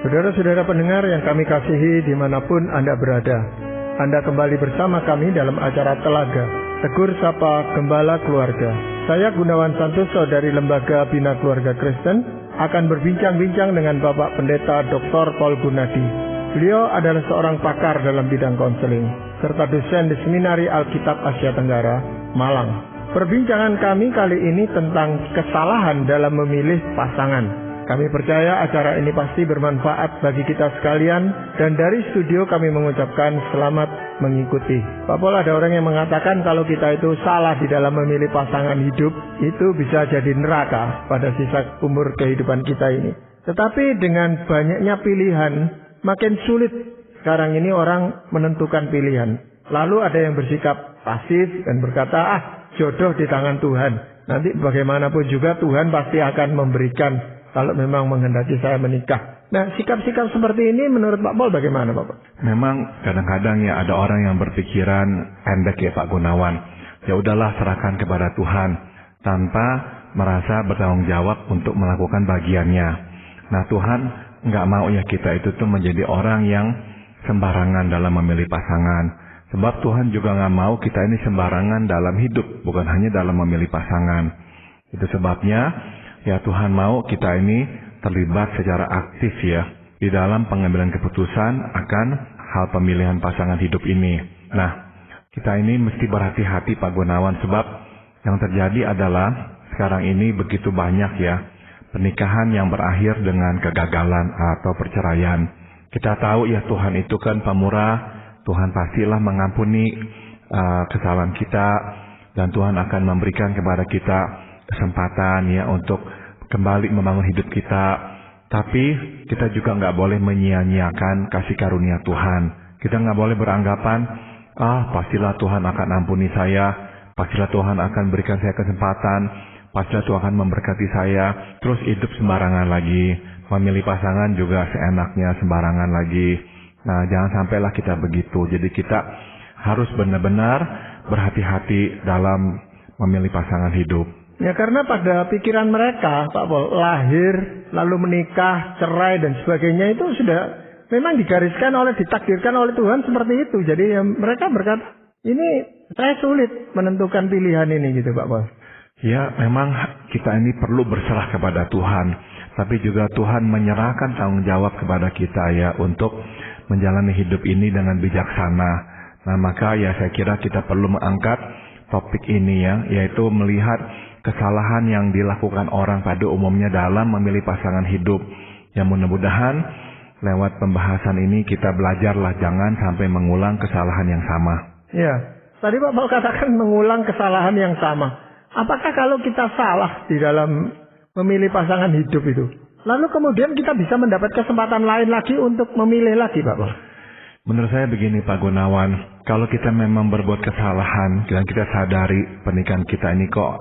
Saudara-saudara pendengar yang kami kasihi dimanapun Anda berada, Anda kembali bersama kami dalam acara Telaga, Tegur Sapa Gembala Keluarga. Saya Gunawan Santoso dari Lembaga Bina Keluarga Kristen akan berbincang-bincang dengan Bapak Pendeta Dr. Paul Gunadi. Beliau adalah seorang pakar dalam bidang konseling, serta dosen di Seminari Alkitab Asia Tenggara, Malang. Perbincangan kami kali ini tentang kesalahan dalam memilih pasangan. Kami percaya acara ini pasti bermanfaat bagi kita sekalian, dan dari studio kami mengucapkan selamat mengikuti. Pak Paul, ada orang yang mengatakan kalau kita itu salah di dalam memilih pasangan hidup, itu bisa jadi neraka pada sisa umur kehidupan kita ini. Tetapi dengan banyaknya pilihan, makin sulit sekarang ini orang menentukan pilihan. Lalu ada yang bersikap pasif dan berkata, jodoh di tangan Tuhan. Nanti bagaimanapun juga Tuhan pasti akan memberikan kalau memang menghendaki saya menikah. Nah, sikap-sikap seperti ini menurut Pak Paul bagaimana, Pak? Memang kadang-kadang ya ada orang yang berpikiran pendek ya Pak Gunawan. Ya udahlah, serahkan kepada Tuhan tanpa merasa bertanggung jawab untuk melakukan bagiannya. Nah, Tuhan nggak mau ya kita itu tuh menjadi orang yang sembarangan dalam memilih pasangan. Sebab Tuhan juga nggak mau kita ini sembarangan dalam hidup, bukan hanya dalam memilih pasangan. Itu sebabnya ya Tuhan mau kita ini terlibat secara aktif ya di dalam pengambilan keputusan akan hal pemilihan pasangan hidup ini. Nah, kita ini mesti berhati-hati Pak Gunawan, sebab yang terjadi adalah sekarang ini begitu banyak ya pernikahan yang berakhir dengan kegagalan atau perceraian. Kita tahu ya Tuhan itu kan pemurah, Tuhan pastilah mengampuni kesalahan kita, dan Tuhan akan memberikan kepada kita kesempatan ya untuk kembali membangun hidup kita. Tapi kita juga nggak boleh menyia-nyiakan kasih karunia Tuhan. Kita nggak boleh beranggapan, pastilah Tuhan akan ampuni saya, pastilah Tuhan akan berikan saya kesempatan, pastilah Tuhan akan memberkati saya, terus hidup sembarangan lagi, memilih pasangan juga seenaknya sembarangan lagi. Nah, jangan sampailah kita begitu. Jadi kita harus benar-benar berhati-hati dalam memilih pasangan hidup. Ya, karena pada pikiran mereka, Pak Paul, lahir, lalu menikah, cerai, dan sebagainya itu sudah memang digariskan ditakdirkan oleh Tuhan seperti itu. Jadi ya, mereka berkata, ini saya sulit menentukan pilihan ini gitu Pak Paul. Ya, memang kita ini perlu berserah kepada Tuhan. Tapi juga Tuhan menyerahkan tanggung jawab kepada kita ya untuk menjalani hidup ini dengan bijaksana. Nah, maka ya saya kira kita perlu mengangkat topik ini ya, yaitu melihat kesalahan yang dilakukan orang pada umumnya dalam memilih pasangan hidup. Yang mudah-mudahan lewat pembahasan ini kita belajarlah jangan sampai mengulang kesalahan yang sama. Ya, tadi Pak Paul katakan mengulang kesalahan yang sama. Apakah kalau kita salah di dalam memilih pasangan hidup itu, lalu kemudian kita bisa mendapat kesempatan lain lagi untuk memilih lagi, Pak Paul? Menurut saya begini Pak Gunawan, kalau kita memang berbuat kesalahan dan kita sadari pernikahan kita ini kok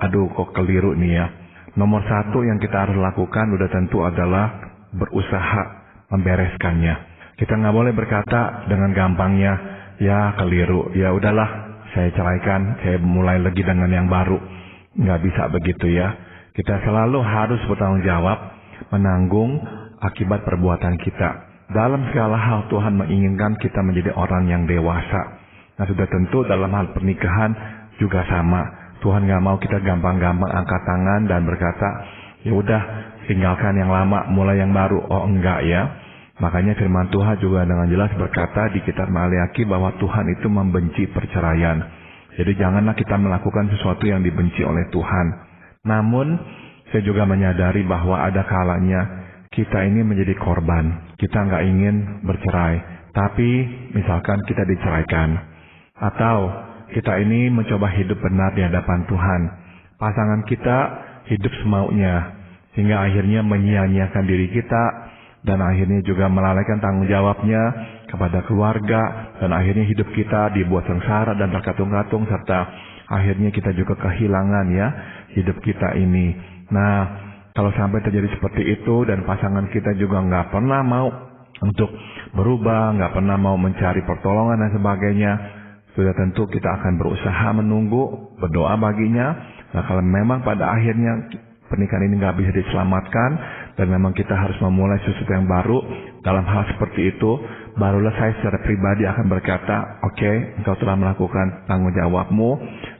keliru nih ya. Nomor satu yang kita harus lakukan udah tentu adalah berusaha membereskannya. Kita nggak boleh berkata dengan gampangnya, ya keliru, ya udahlah saya ceraikan, saya mulai lagi dengan yang baru. Nggak bisa begitu ya. Kita selalu harus bertanggung jawab menanggung akibat perbuatan kita. Dalam segala hal Tuhan menginginkan kita menjadi orang yang dewasa. Nah, sudah tentu dalam hal pernikahan juga sama. Tuhan nggak mau kita gampang-gampang angkat tangan dan berkata, ya udah tinggalkan yang lama, mulai yang baru. Oh enggak ya. Makanya firman Tuhan juga dengan jelas berkata di kitab Maleakhi bahwa Tuhan itu membenci perceraian. Jadi janganlah kita melakukan sesuatu yang dibenci oleh Tuhan. Namun saya juga menyadari bahwa ada kalanya kita ini menjadi korban. Kita nggak ingin bercerai, tapi misalkan kita diceraikan. Atau kita ini mencoba hidup benar di hadapan Tuhan. Pasangan kita hidup semaunya, sehingga akhirnya menyia-nyiakan diri kita, dan akhirnya juga melalaikan tanggung jawabnya kepada keluarga, dan akhirnya hidup kita dibuat sengsara dan terkatung-katung, serta akhirnya kita juga kehilangan ya hidup kita ini. Nah, kalau sampai terjadi seperti itu dan pasangan kita juga nggak pernah mau untuk berubah, nggak pernah mau mencari pertolongan dan sebagainya, sudah tentu kita akan berusaha menunggu, berdoa baginya. Nah, kalau memang pada akhirnya pernikahan ini nggak bisa diselamatkan dan memang kita harus memulai sesuatu yang baru, dalam hal seperti itu, barulah saya secara pribadi akan berkata, oke, engkau telah melakukan tanggung jawabmu,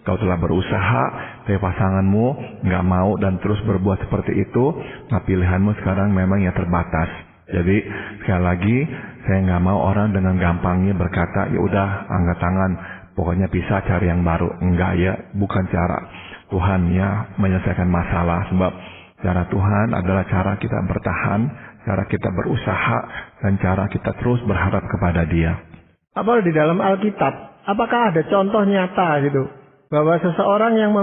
engkau telah berusaha, tapi pasanganmu nggak mau dan terus berbuat seperti itu, nah pilihanmu sekarang memang yang terbatas. Jadi sekali lagi, saya nggak mau orang dengan gampangnya berkata, ya udah angkat tangan, pokoknya pisah cari yang baru. Enggak ya, bukan cara Tuhan ya menyelesaikan masalah, sebab cara Tuhan adalah cara kita bertahan, cara kita berusaha, dan cara kita terus berharap kepada Dia. Apa di dalam Alkitab, apakah ada contoh nyata gitu, bahwa seseorang yang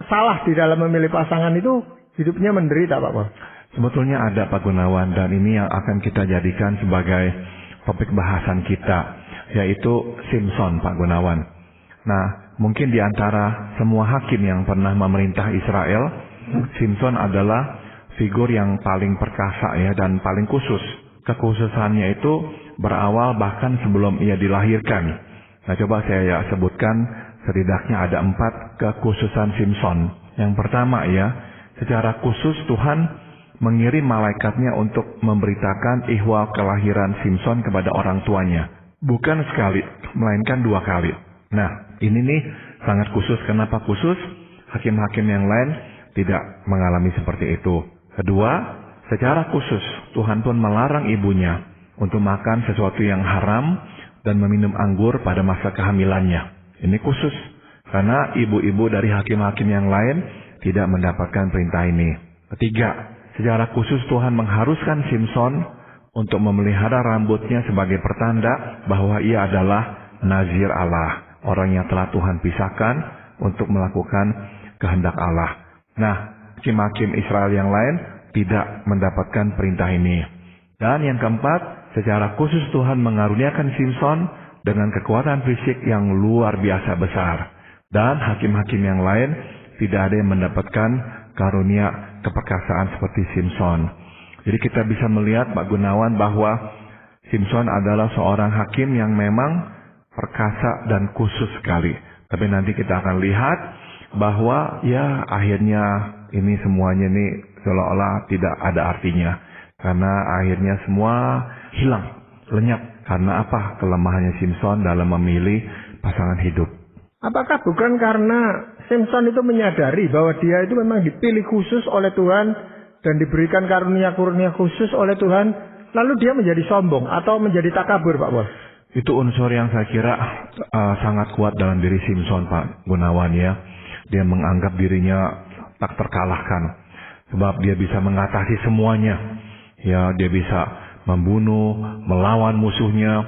salah di dalam memilih pasangan itu hidupnya menderita, Pak Paul? Sebetulnya ada, Pak Gunawan, dan ini yang akan kita jadikan sebagai topik bahasan kita, yaitu Simson, Pak Gunawan. Nah, mungkin di antara semua hakim yang pernah memerintah Israel, Simson adalah figur yang paling perkasa ya, dan paling khusus. Kekhususannya itu berawal bahkan sebelum ia dilahirkan. Nah, coba saya sebutkan setidaknya ada 4 kekhususan Simson. Yang pertama ya, secara khusus Tuhan mengirim malaikatnya untuk memberitakan ihwal kelahiran Simson kepada orang tuanya. Bukan sekali, melainkan 2 kali. Nah, ini nih sangat khusus. Kenapa khusus? Hakim-hakim yang lain tidak mengalami seperti itu. Kedua, secara khusus Tuhan pun melarang ibunya untuk makan sesuatu yang haram dan meminum anggur pada masa kehamilannya. Ini khusus, karena ibu-ibu dari hakim-hakim yang lain tidak mendapatkan perintah ini. Ketiga, secara khusus Tuhan mengharuskan Simson untuk memelihara rambutnya sebagai pertanda bahwa ia adalah Nazir Allah, orang yang telah Tuhan pisahkan untuk melakukan kehendak Allah. Nah, hakim-hakim Israel yang lain tidak mendapatkan perintah ini. Dan yang keempat, secara khusus Tuhan mengaruniakan Simson dengan kekuatan fisik yang luar biasa besar. Dan hakim-hakim yang lain tidak ada yang mendapatkan karunia keperkasaan seperti Simson. Jadi kita bisa melihat, Pak Gunawan, bahwa Simson adalah seorang hakim yang memang perkasa dan khusus sekali. Tapi nanti kita akan lihat bahwa ya akhirnya ini semuanya nih seolah-olah tidak ada artinya. Karena akhirnya semua hilang, lenyap. Karena apa? Kelemahannya Simson dalam memilih pasangan hidup. Apakah bukan karena Simson itu menyadari bahwa dia itu memang dipilih khusus oleh Tuhan dan diberikan karunia-karunia khusus oleh Tuhan, lalu dia menjadi sombong atau menjadi takabur, Pak Paul? Itu unsur yang saya kira sangat kuat dalam diri Simson, Pak Gunawan ya. Dia menganggap dirinya tak terkalahkan, sebab dia bisa mengatasi semuanya. Ya, dia bisa membunuh, melawan musuhnya,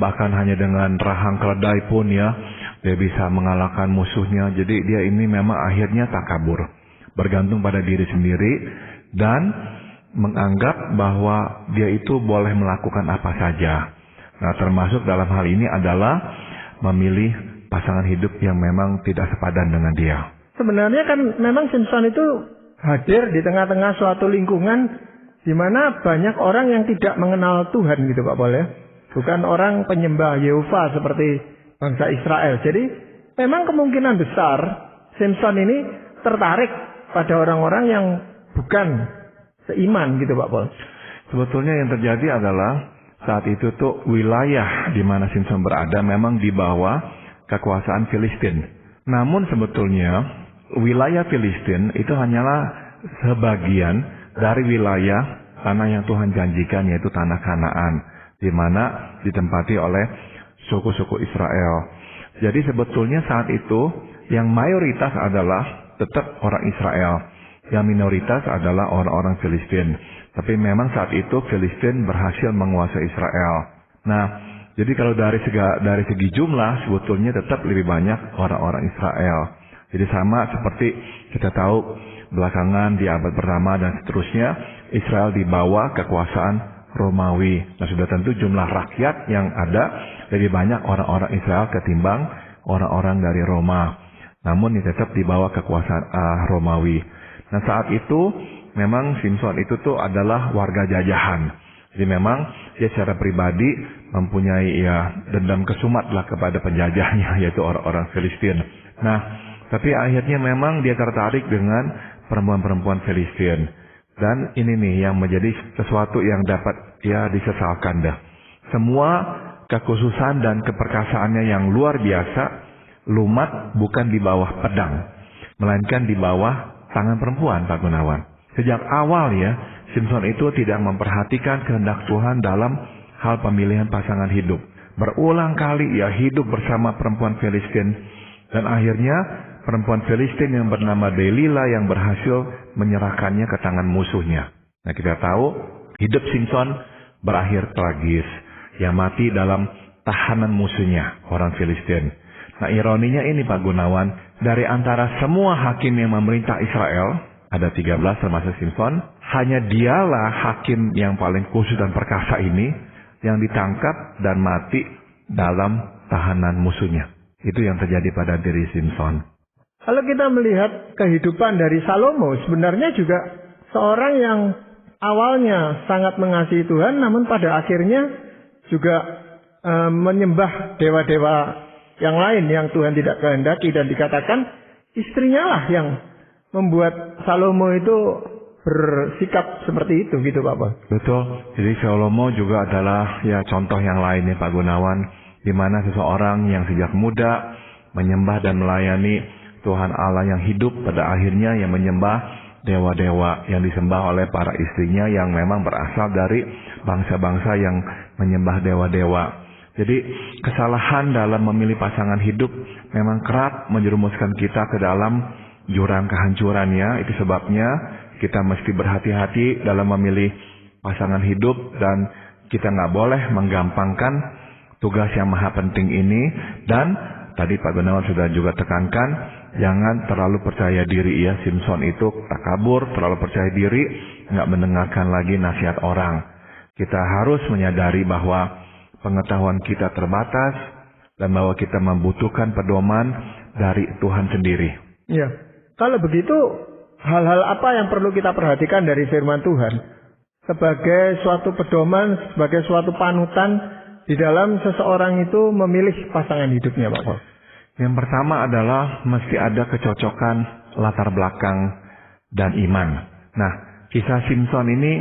bahkan hanya dengan rahang keledai pun ya, dia bisa mengalahkan musuhnya. Jadi dia ini memang akhirnya takabur, bergantung pada diri sendiri, dan menganggap bahwa dia itu boleh melakukan apa saja. Nah, termasuk dalam hal ini adalah memilih pasangan hidup yang memang tidak sepadan dengan dia. Sebenarnya kan memang Simson itu hadir di tengah-tengah suatu lingkungan di mana banyak orang yang tidak mengenal Tuhan gitu, Pak Paul ya. Bukan orang penyembah Yehova seperti bangsa Israel. Jadi memang kemungkinan besar Simson ini tertarik pada orang-orang yang bukan seiman gitu, Pak Paul. Sebetulnya yang terjadi adalah saat itu tuh wilayah di mana Simson berada memang di bawah kekuasaan Filistin. Namun sebetulnya wilayah Filistin itu hanyalah sebagian dari wilayah tanah yang Tuhan janjikan, yaitu tanah Kanaan, di mana ditempati oleh suku-suku Israel. Jadi sebetulnya saat itu yang mayoritas adalah tetap orang Israel, yang minoritas adalah orang-orang Filistin. Tapi memang saat itu Filistin berhasil menguasai Israel. Nah, jadi kalau dari segi jumlah sebetulnya tetap lebih banyak orang-orang Israel. Jadi sama seperti kita tahu belakangan di abad pertama dan seterusnya, Israel di bawah kekuasaan Romawi. Nah, sudah tentu jumlah rakyat yang ada lebih banyak orang-orang Israel ketimbang orang-orang dari Roma. Namun ini tetap di bawah kekuasaan Romawi. Nah, saat itu memang Simson itu tuh adalah warga jajahan. Jadi memang dia secara pribadi mempunyai dendam kesumat lah kepada penjajahnya, yaitu orang-orang Filistin. Nah, tapi akhirnya memang dia tertarik dengan perempuan-perempuan Filistin. Dan ini nih yang menjadi sesuatu yang dapat ya disesalkan dah. Semua kekhususan dan keperkasaannya yang luar biasa, lumat bukan di bawah pedang, melainkan di bawah tangan perempuan, Pak Gunawan. Sejak awal ya, Simson itu tidak memperhatikan kehendak Tuhan dalam hal pemilihan pasangan hidup. Berulang kali ia hidup bersama perempuan Filistin, dan akhirnya perempuan Filistin yang bernama Delila yang berhasil menyerahkannya ke tangan musuhnya. Nah, kita tahu hidup Simson berakhir tragis. Ia mati dalam tahanan musuhnya, orang Filistin. Nah, ironinya ini Pak Gunawan, dari antara semua hakim yang memerintah Israel, ada 13 termasuk Simson, hanya dialah hakim yang paling khusus dan perkasa ini yang ditangkap dan mati dalam tahanan musuhnya. Itu yang terjadi pada diri Simson. Kalau kita melihat kehidupan dari Salomo, sebenarnya juga seorang yang awalnya sangat mengasihi Tuhan, namun pada akhirnya juga menyembah dewa-dewa yang lain yang Tuhan tidak kehendaki, dan dikatakan istrinya lah yang membuat Salomo itu bersikap seperti itu, gitu Pak. Betul. Jadi Salomo juga adalah ya contoh yang lain ya Pak Gunawan, di mana seseorang yang sejak muda menyembah dan melayani Tuhan Allah yang hidup, pada akhirnya yang menyembah dewa-dewa yang disembah oleh para istrinya yang memang berasal dari bangsa-bangsa yang menyembah dewa-dewa. Jadi kesalahan dalam memilih pasangan hidup memang kerap menjerumuskan kita ke dalam jurang kehancurannya. Itu sebabnya kita mesti berhati-hati dalam memilih pasangan hidup, dan kita nggak boleh menggampangkan tugas yang maha penting ini. Dan tadi Pak Gunawan sudah juga tekankan, jangan terlalu percaya diri ya. Simson itu takabur, terlalu percaya diri, nggak mendengarkan lagi nasihat orang. Kita harus menyadari bahwa pengetahuan kita terbatas dan bahwa kita membutuhkan pedoman dari Tuhan sendiri. Ya, kalau begitu hal-hal apa yang perlu kita perhatikan dari firman Tuhan sebagai suatu pedoman, sebagai suatu panutan di dalam seseorang itu memilih pasangan hidupnya, Pak Paul? Yang pertama adalah mesti ada kecocokan latar belakang dan iman. Nah, kisah Simson ini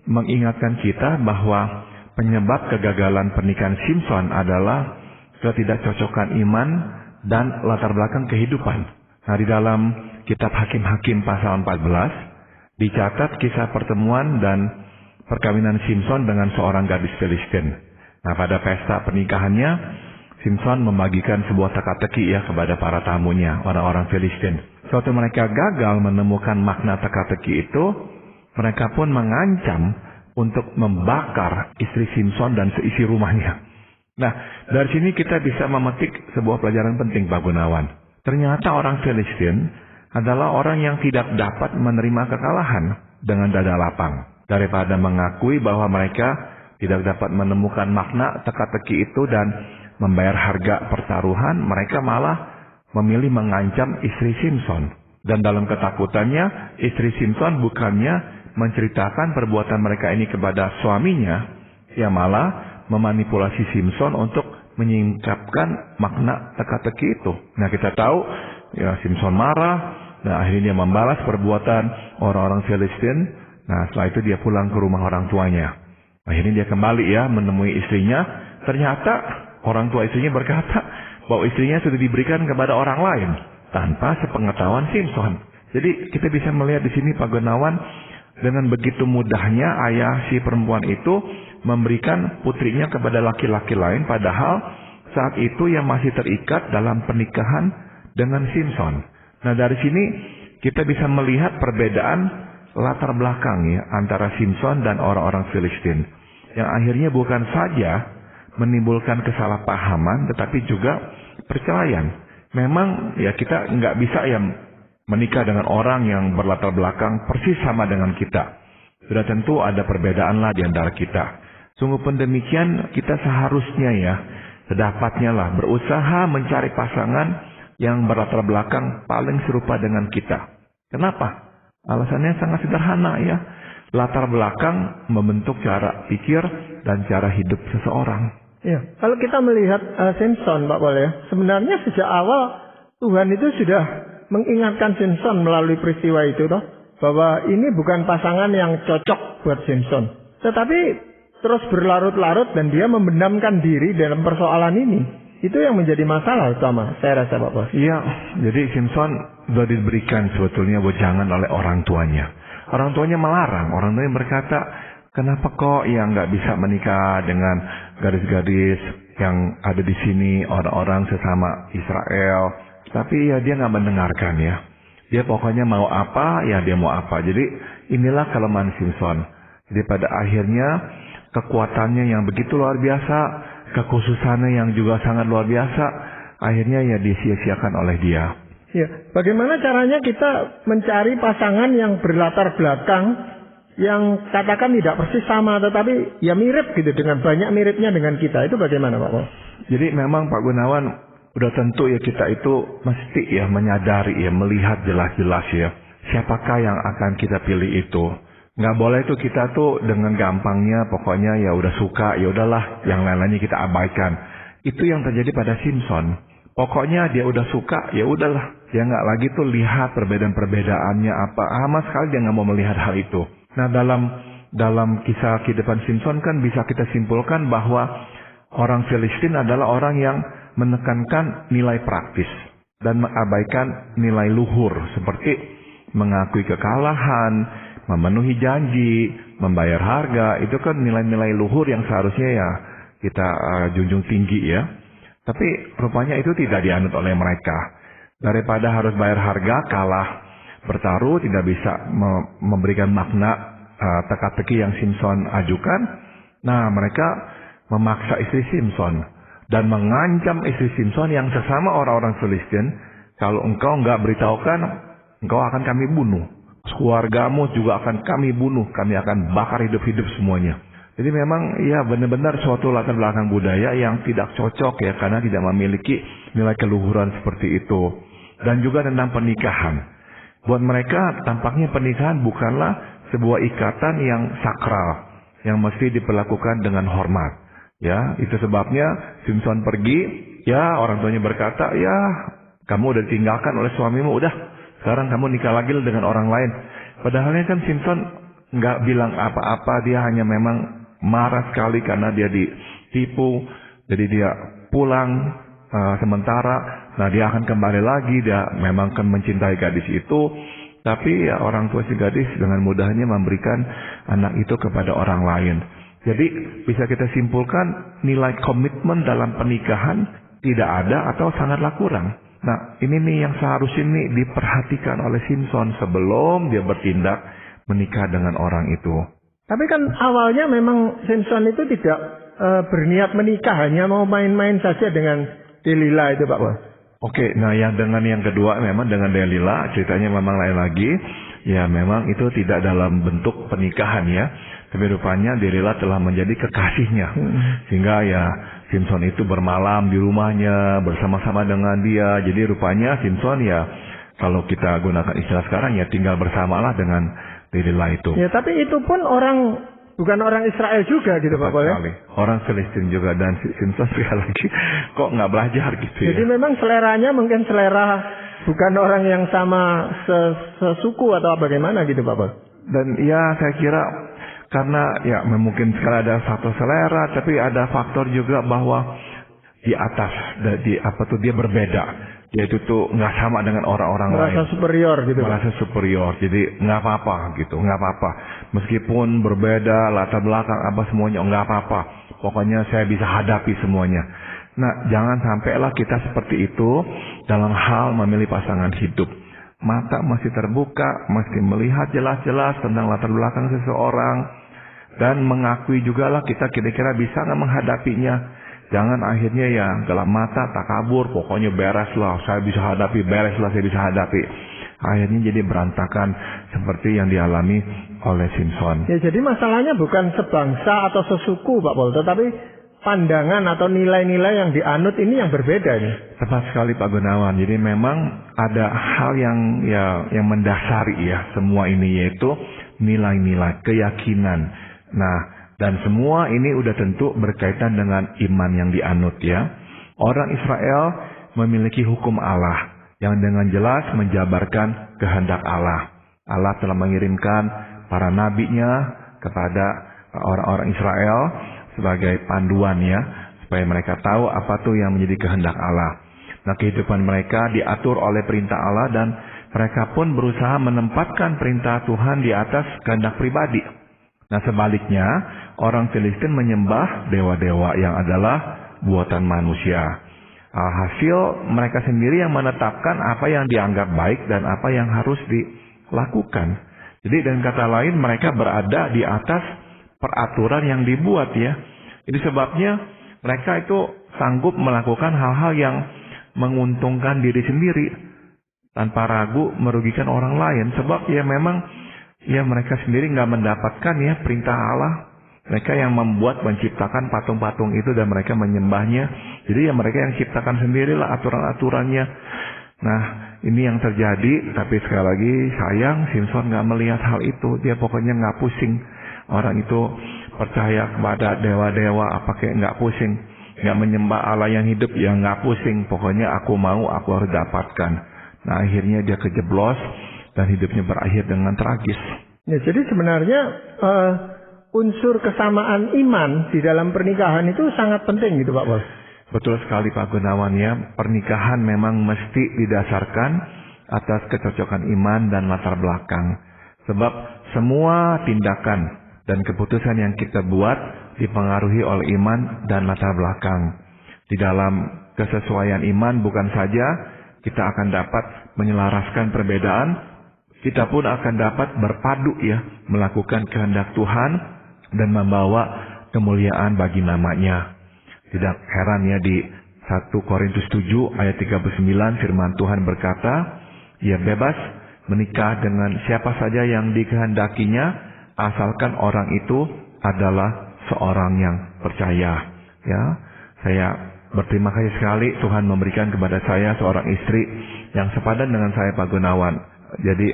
mengingatkan kita bahwa penyebab kegagalan pernikahan Simson adalah ketidakcocokan iman dan latar belakang kehidupan. Nah, di dalam kitab Hakim-Hakim pasal 14 dicatat kisah pertemuan dan perkawinan Simson dengan seorang gadis Filistin. Nah, pada pesta pernikahannya, Simson membagikan sebuah teka-teki ya kepada para tamunya, orang-orang Filistin. Suatu mereka gagal menemukan makna teka-teki itu, mereka pun mengancam untuk membakar istri Simson dan seisi rumahnya. Nah, dari sini kita bisa memetik sebuah pelajaran penting, Pak Gunawan. Ternyata orang Filistin adalah orang yang tidak dapat menerima kekalahan dengan dada lapang. Daripada mengakui bahwa mereka tidak dapat menemukan makna teka-teki itu dan membayar harga pertaruhan, mereka malah memilih mengancam istri Simson. Dan dalam ketakutannya, istri Simson bukannya menceritakan perbuatan mereka ini kepada suaminya, yang malah memanipulasi Simson untuk menyingkapkan makna teka-teki itu. Nah, kita tahu ya Simson marah dan akhirnya dia membalas perbuatan orang-orang Filistin. Nah, setelah itu dia pulang ke rumah orang tuanya. Akhirnya dia kembali ya menemui istrinya. Ternyata orang tua istrinya berkata bahwa istrinya sudah diberikan kepada orang lain tanpa sepengetahuan Simson. Jadi kita bisa melihat di sini Pak Gunawan, dengan begitu mudahnya ayah si perempuan itu memberikan putrinya kepada laki-laki lain, padahal saat itu yang masih terikat dalam pernikahan dengan Simson. Nah, dari sini kita bisa melihat perbedaan latar belakang ya antara Simson dan orang-orang Filistin, yang akhirnya bukan saja menimbulkan kesalahpahaman tetapi juga perceraian. Memang ya kita nggak bisa ya menikah dengan orang yang berlatar belakang persis sama dengan kita. Sudah tentu ada perbedaan lah di antara kita. Sungguh pun demikian, kita seharusnya ya sedapatnya lah berusaha mencari pasangan yang berlatar belakang paling serupa dengan kita. Kenapa? Alasannya sangat sederhana ya. Latar belakang membentuk cara pikir dan cara hidup seseorang. Ya, kalau kita melihat Simson, Pak Paul ya, sebenarnya sejak awal Tuhan itu sudah mengingatkan Simson melalui peristiwa itu toh, bahwa ini bukan pasangan yang cocok buat Simson. Tetapi terus berlarut-larut dan dia memendamkan diri dalam persoalan ini. Itu yang menjadi masalah utama, saya rasa Bapak. Iya, jadi Simpson sudah diberikan sebetulnya wejangan oleh orang tuanya. Orang tuanya melarang, orang tuanya berkata, kenapa kok yang nggak bisa menikah dengan gadis-gadis yang ada di sini, orang-orang sesama Israel. Tapi ya dia nggak mendengarkan ya. Dia pokoknya mau apa, ya dia mau apa. Jadi inilah kelemahan Simpson. Jadi pada akhirnya kekuatannya yang begitu luar biasa, kekhususannya yang juga sangat luar biasa, akhirnya ya disia-siakan oleh dia. Ya, bagaimana caranya kita mencari pasangan yang berlatar belakang yang katakan tidak persis sama, tetapi ya mirip gitu, dengan banyak miripnya dengan kita. Itu bagaimana Pak? Jadi memang Pak Gunawan, udah tentu ya kita itu mesti ya menyadari ya, melihat jelas-jelas ya, siapakah yang akan kita pilih itu. Nggak boleh tuh kita tuh dengan gampangnya pokoknya ya udah suka, ya udahlah, yang lain-lainnya kita abaikan. Itu yang terjadi pada Simpson. Pokoknya dia udah suka, ya udahlah. Dia nggak lagi tuh lihat perbedaan-perbedaannya apa. Sama sekali dia nggak mau melihat hal itu. Nah dalam kisah kehidupan Simpson kan bisa kita simpulkan bahwa orang Filistin adalah orang yang menekankan nilai praktis dan mengabaikan nilai luhur seperti mengakui kekalahan, memenuhi janji, membayar harga. Itu kan nilai-nilai luhur yang seharusnya ya kita junjung tinggi ya. Tapi rupanya itu tidak dianut oleh mereka. Daripada harus bayar harga, kalah bertaruh, tidak bisa memberikan makna teka-teki yang Simpson ajukan. Nah, mereka memaksa istri Simpson dan mengancam istri Simpson yang sesama orang-orang Filistin, kalau engkau enggak beritahukan, engkau akan kami bunuh. Keluargamu juga akan kami bunuh, kami akan bakar hidup-hidup semuanya. Jadi memang ya benar-benar suatu latar belakang budaya yang tidak cocok ya, karena tidak memiliki nilai keluhuran seperti itu. Dan juga tentang pernikahan. Buat mereka tampaknya pernikahan bukanlah sebuah ikatan yang sakral, yang mesti diperlakukan dengan hormat. Ya, itu sebabnya Simpson pergi, ya orang tuanya berkata, ya kamu udah ditinggalkan oleh suamimu, udah sekarang kamu nikah lagi dengan orang lain. Padahalnya kan Simpson nggak bilang apa-apa, dia hanya memang marah sekali karena dia ditipu. Jadi dia pulang sementara, nah dia akan kembali lagi, dia memang akan mencintai gadis itu. Tapi ya orang tua si gadis dengan mudahnya memberikan anak itu kepada orang lain. Jadi bisa kita simpulkan nilai komitmen dalam pernikahan tidak ada atau sangatlah kurang. Nah ini nih yang seharusnya nih diperhatikan oleh Simpson sebelum dia bertindak menikah dengan orang itu. Tapi kan awalnya memang Simpson itu tidak berniat menikah, hanya mau main-main saja dengan Delila itu Pak. Oke, nah dengan yang kedua memang dengan Delila ceritanya memang lain lagi. Ya memang itu tidak dalam bentuk pernikahan ya. Tapi rupanya Delila telah menjadi kekasihnya. Sehingga ya Simpson itu bermalam di rumahnya bersama-sama dengan dia. Jadi rupanya Simpson ya kalau kita gunakan istilah sekarang ya tinggal bersamalah dengan Delila itu. Ya tapi itu pun bukan orang Israel juga gitu Pak Paul ya? Orang Filistin juga, dan Simpson sekali lagi kok nggak belajar gitu ya. Jadi memang seleranya mungkin selera bukan orang yang sama sesuku atau bagaimana gitu Pak Paul. Dan ya saya kira karena ya mungkin sekali ada faktor selera, tapi ada faktor juga bahwa di atas dia berbeda. Dia itu tuh nggak sama dengan orang-orang lain. Merasa superior gitu. Merasa superior. Jadi nggak apa-apa gitu, nggak apa-apa. Meskipun berbeda latar belakang apa semuanya, nggak apa-apa. Pokoknya saya bisa hadapi semuanya. Nah, jangan sampailah kita seperti itu dalam hal memilih pasangan hidup. Mata masih terbuka, mesti melihat jelas-jelas tentang latar belakang seseorang dan mengakui juga lah kita kira-kira bisa nggak menghadapinya. Jangan akhirnya ya gelap mata, takabur, pokoknya bereslah, saya bisa hadapi, bereslah, saya bisa hadapi. Akhirnya jadi berantakan seperti yang dialami oleh Simpson. Ya jadi masalahnya bukan sebangsa atau sesuku Pak Paul, tetapi pandangan atau nilai-nilai yang dianut ini yang berbeda nih. Tepat sekali Pak Gunawan. Jadi memang ada hal yang mendasari ya semua ini, yaitu nilai-nilai, keyakinan. Nah, dan semua ini udah tentu berkaitan dengan iman yang dianut ya. Orang Israel memiliki hukum Allah yang dengan jelas menjabarkan kehendak Allah. Allah telah mengirimkan para nabinya kepada orang-orang Israel sebagai panduan ya, supaya mereka tahu apa tuh yang menjadi kehendak Allah. Nah, kehidupan mereka diatur oleh perintah Allah dan mereka pun berusaha menempatkan perintah Tuhan di atas kehendak pribadi. Nah, sebaliknya, orang Filistin menyembah dewa-dewa yang adalah buatan manusia. Hasil mereka sendiri yang menetapkan apa yang dianggap baik dan apa yang harus dilakukan. Jadi dengan kata lain, mereka berada di atas peraturan yang dibuat ya. Jadi sebabnya mereka itu sanggup melakukan hal-hal yang menguntungkan diri sendiri tanpa ragu merugikan orang lain. Sebab ya memang ya mereka sendiri nggak mendapatkan ya perintah Allah. Mereka yang membuat, menciptakan patung-patung itu dan mereka menyembahnya. Jadi ya mereka yang ciptakan sendirilah aturan-aturannya. Nah, ini yang terjadi. Tapi sekali lagi sayang Simson nggak melihat hal itu. Dia pokoknya nggak pusing. Orang itu percaya kepada dewa-dewa, apa kayak nggak pusing. Nggak menyembah Allah yang hidup, ya nggak pusing. Pokoknya aku mau, aku harus dapatkan. Nah, akhirnya dia kejeblos dan hidupnya berakhir dengan tragis. Ya, jadi sebenarnya unsur kesamaan iman di dalam pernikahan itu sangat penting gitu Pak Bos. Betul sekali Pak Gunawan ya. Pernikahan memang mesti didasarkan atas kecocokan iman dan latar belakang. Sebab semua tindakan dan keputusan yang kita buat dipengaruhi oleh iman dan latar belakang. Di dalam kesesuaian iman bukan saja kita akan dapat menyelaraskan perbedaan, kita pun akan dapat berpadu ya, melakukan kehendak Tuhan dan membawa kemuliaan bagi namanya. Tidak heran ya di 1 Korintus 7 ayat 39 firman Tuhan berkata, ia bebas menikah dengan siapa saja yang dikehendakinya, asalkan orang itu adalah seorang yang percaya. Ya, saya berterima kasih sekali Tuhan memberikan kepada saya seorang istri yang sepadan dengan saya Pak Gunawan. Jadi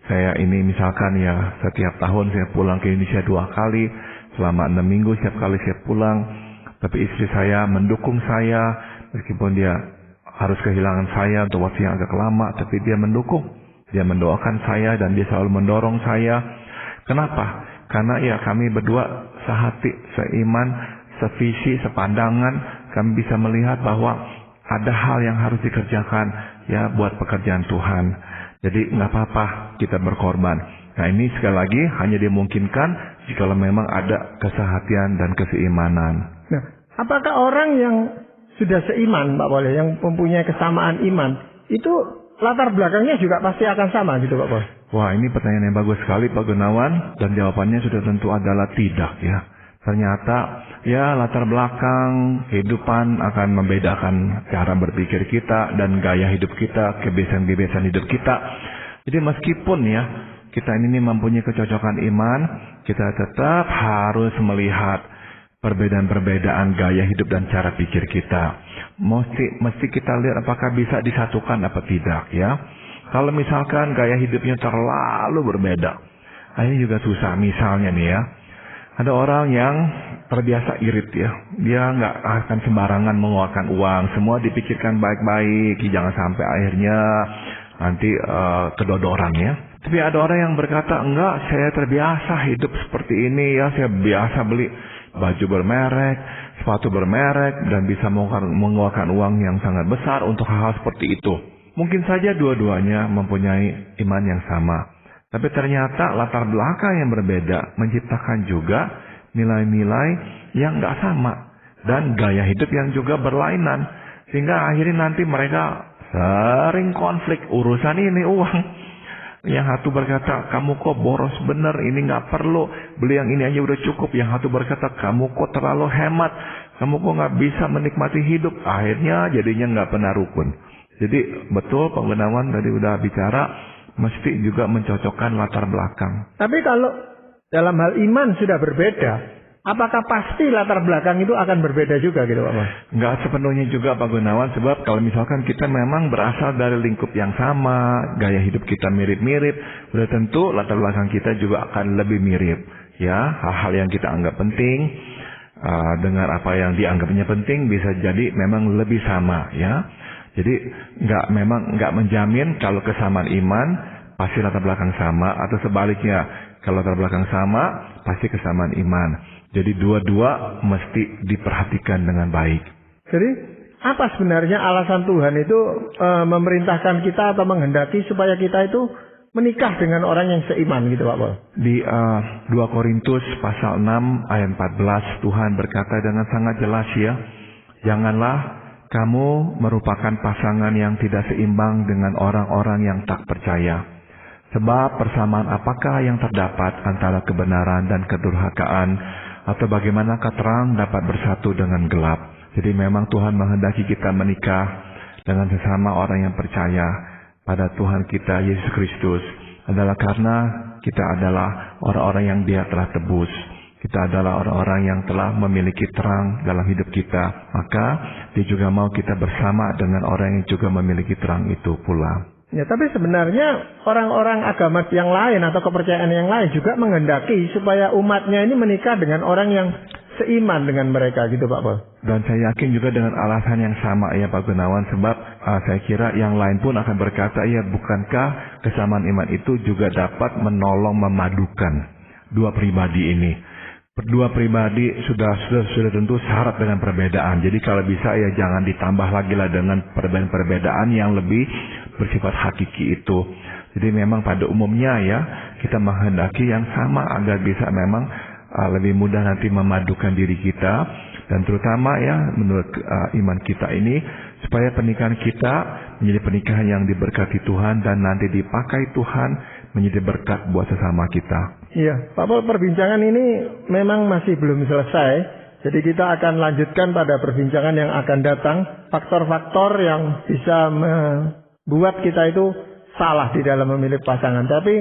saya ini misalkan ya setiap tahun saya pulang ke Indonesia 2 kali, selama 6 minggu setiap kali saya pulang. Tapi istri saya mendukung saya, meskipun dia harus kehilangan saya untuk waktu yang agak lama, tapi dia mendukung. Dia mendoakan saya dan dia selalu mendorong saya. Kenapa? Karena ya kami berdua sehati, seiman, sevisi, sepandangan. Kami bisa melihat bahwa ada hal yang harus dikerjakan ya buat pekerjaan Tuhan. Jadi nggak apa-apa kita berkorban. Nah ini sekali lagi hanya dimungkinkan jika memang ada kesehatian dan keseimanan. Nah, apakah orang yang sudah seiman, Pak Boleh, yang mempunyai kesamaan iman, itu latar belakangnya juga pasti akan sama gitu Pak Bos? Wah, ini pertanyaan yang bagus sekali Pak Gunawan, dan jawabannya sudah tentu adalah tidak ya. Ternyata ya latar belakang kehidupan akan membedakan cara berpikir kita dan gaya hidup kita, kebiasaan-kebiasaan hidup kita. Jadi meskipun ya kita ini mempunyai kecocokan iman, kita tetap harus melihat perbedaan-perbedaan gaya hidup dan cara pikir kita. Mesti kita lihat apakah bisa disatukan apa tidak ya. Kalau misalkan gaya hidupnya terlalu berbeda, akhirnya juga susah. Misalnya nih ya, ada orang yang terbiasa irit ya. Dia nggak akan sembarangan mengeluarkan uang. Semua dipikirkan baik-baik. Jangan sampai akhirnya nanti kedodoran ya. Tapi ada orang yang berkata, enggak, saya terbiasa hidup seperti ini ya. Saya biasa beli baju bermerek, sepatu bermerek, dan bisa mengeluarkan uang yang sangat besar untuk hal-hal seperti itu. Mungkin saja dua-duanya mempunyai iman yang sama. Tapi ternyata latar belakang yang berbeda menciptakan juga nilai-nilai yang nggak sama. Dan gaya hidup yang juga berlainan. Sehingga akhirnya nanti mereka sering konflik urusan ini uang. Yang satu berkata, kamu kok boros bener, ini nggak perlu. Beli yang ini aja udah cukup. Yang satu berkata, kamu kok terlalu hemat. Kamu kok nggak bisa menikmati hidup. Akhirnya jadinya nggak pernah rukun. Jadi betul Pak Gunawan tadi udah bicara, mesti juga mencocokkan latar belakang. Tapi kalau dalam hal iman sudah berbeda, apakah pasti latar belakang itu akan berbeda juga gitu Pak Mas? Nggak sepenuhnya juga Pak Gunawan, sebab kalau misalkan kita memang berasal dari lingkup yang sama, gaya hidup kita mirip-mirip, udah tentu latar belakang kita juga akan lebih mirip. Ya, hal-hal yang kita anggap penting, dengan apa yang dianggapnya penting bisa jadi memang lebih sama ya. Jadi nggak menjamin kalau kesamaan iman pasti latar belakang sama, atau sebaliknya, kalau latar belakang sama, pasti kesamaan iman. Jadi dua-dua mesti diperhatikan dengan baik. Jadi apa sebenarnya alasan Tuhan itu memerintahkan kita atau menghendaki supaya kita itu menikah dengan orang yang seiman gitu Pak Paul? Di 2 Korintus pasal 6 ayat 14 Tuhan berkata dengan sangat jelas ya, janganlah kamu merupakan pasangan yang tidak seimbang dengan orang-orang yang tak percaya. Sebab persamaan apakah yang terdapat antara kebenaran dan kedurhakaan, atau bagaimanakah terang dapat bersatu dengan gelap? Jadi memang Tuhan menghendaki kita menikah dengan sesama orang yang percaya pada Tuhan kita Yesus Kristus adalah karena kita adalah orang-orang yang Dia telah tebus. Kita adalah orang-orang yang telah memiliki terang dalam hidup kita. Maka Dia juga mau kita bersama dengan orang yang juga memiliki terang itu pula. Ya, tapi sebenarnya orang-orang agama yang lain atau kepercayaan yang lain juga menghendaki supaya umatnya ini menikah dengan orang yang seiman dengan mereka gitu Pak Paul. Dan saya yakin juga dengan alasan yang sama ya Pak Gunawan, sebab saya kira yang lain pun akan berkata, ya bukankah kesamaan iman itu juga dapat menolong memadukan dua pribadi ini. Dua pribadi sudah tentu syarat dengan perbedaan. Jadi kalau bisa ya jangan ditambah lagi lah dengan perbedaan yang lebih bersifat hakiki itu. Jadi memang pada umumnya ya kita menghendaki yang sama agar bisa memang lebih mudah nanti memadukan diri kita, dan terutama ya menurut iman kita ini supaya pernikahan kita menjadi pernikahan yang diberkati Tuhan dan nanti dipakai Tuhan menjadi berkat buat sesama kita. Iya, Pak Paul, perbincangan ini memang masih belum selesai. Jadi kita akan lanjutkan pada perbincangan yang akan datang, faktor-faktor yang bisa membuat kita itu salah di dalam memilih pasangan. Tapi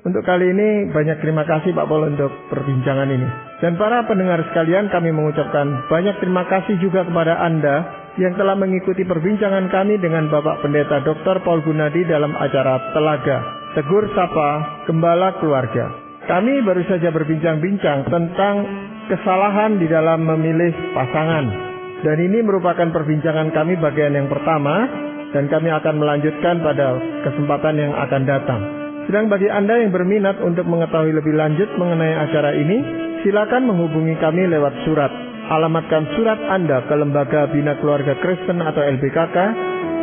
untuk kali ini banyak terima kasih Pak Paul untuk perbincangan ini. Dan para pendengar sekalian, kami mengucapkan banyak terima kasih juga kepada Anda yang telah mengikuti perbincangan kami dengan Bapak Pendeta Dr. Paul Gunadi dalam acara Telaga, Tegur Sapa Gembala Keluarga. Kami baru saja berbincang-bincang tentang kesalahan di dalam memilih pasangan. Dan ini merupakan perbincangan kami bagian yang pertama, dan kami akan melanjutkan pada kesempatan yang akan datang. Sedang bagi Anda yang berminat untuk mengetahui lebih lanjut mengenai acara ini, silakan menghubungi kami lewat surat. Alamatkan surat Anda ke Lembaga Bina Keluarga Kristen atau LBKK,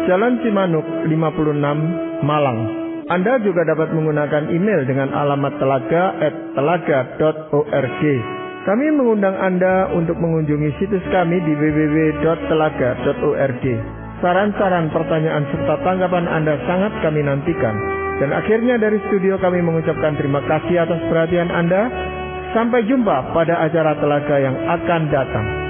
Jalan Cimanuk 56, Malang. Anda juga dapat menggunakan email dengan alamat telaga@telaga.org. Kami mengundang Anda untuk mengunjungi situs kami di www.telaga.org. Saran-saran, pertanyaan, serta tanggapan Anda sangat kami nantikan. Dan akhirnya dari studio kami mengucapkan terima kasih atas perhatian Anda. Sampai jumpa pada acara Telaga yang akan datang.